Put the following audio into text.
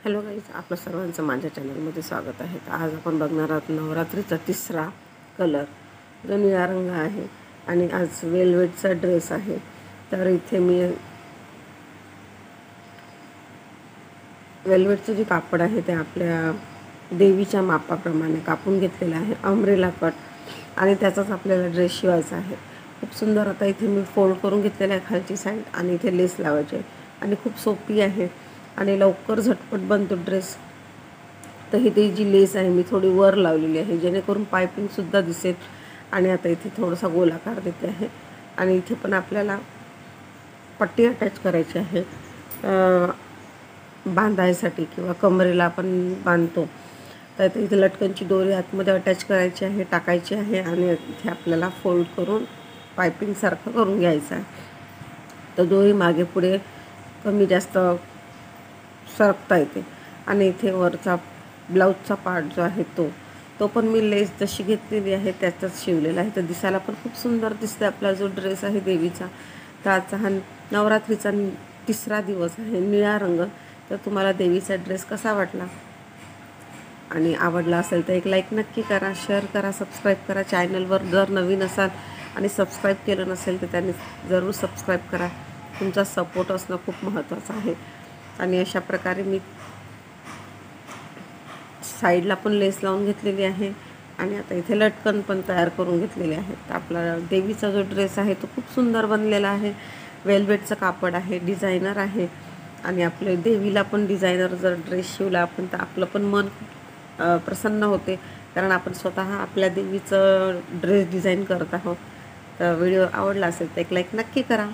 Hello guys, आपलं सर्वांचं माझ्या चॅनलमध्ये स्वागत आहे. तर आज आपण बघणार आहोत नवरात्रीचा तिसरा कलर जो निळा रंग आहे आणि आज वेलवेटचा ड्रेस आहे. तर इथे मी वेलवेटचं जे कापड आहे ते आपल्या देवीच्या मापाप्रमाणे कापून घेतलेलं आहे, अम्ब्रेला कट, आणि त्याचाच आपल्याला ड्रेस शिवायचा आहे. खूप सुंदर. आता इथे मी फोल्ड करून घेतलेलं आहे खालची साईड आणि इथे लेस लावायची आहे आणि खूप सोपी आहे आणि लवकर झटपट बनतो ड्रेस. तर इथे जी लेस आहे मी थोडी वर लावलेली आहे जेणेकरून पायपिंगसुद्धा दिसेल. आणि आता इथे थोडासा गोलाकार देते आहे आणि इथे पण आपल्याला पट्टी अटॅच करायची आहे बांधायसाठी किंवा कमरेला आपण बांधतो. तर इथे लटकनची दोरी आतमध्ये अटॅच करायची आहे, टाकायची आहे आणि इथे आपल्याला फोल्ड करून पायपिंगसारखं करून घ्यायचं आहे. तर दोरी मागे पुढे कमी जास्त सरकता येते. आणि इथे वरचा ब्लाऊजचा पार्ट जो आहे तो पण मी लेस जशी घेतलेली आहे त्याचाच शिवलेला आहे. तर दिसायला पण खूप सुंदर दिसते आपला जो ड्रेस आहे देवीचा. तर आजचा हा नवरात्रीचा तिसरा दिवस आहे, निळा रंग. तर तुम्हाला देवीचा ड्रेस कसा वाटला आणि आवडला असेल तर एक लाईक नक्की करा, शेअर करा, सबस्क्राईब करा. चॅनलवर जर नवीन असाल आणि सबस्क्राईब केलं नसेल तर त्यांनी जरूर सबस्क्राईब करा. तुमचा सपोर्ट असणं खूप महत्त्वाचं आहे. आणि अशा प्रकारे मी साईडला पण लेस लावून घेतलेली आहे आणि आता इथे लटकन पण तयार करून घेतलेले आहे. तर आपला देवीचा जो ड्रेस आहे तो खूप सुंदर बनलेला आहे. वेलवेटचं कापड आहे, डिझायनर आहे आणि आपल्या देवीला पण डिझायनर जर ड्रेस शिवला आपण तर आपलं पण मन प्रसन्न होते, कारण आपण स्वतः आपल्या देवीचं ड्रेस डिझाईन करत आहोत. तर व्हिडिओ आवडला असेल तर एक लाईक नक्की करा.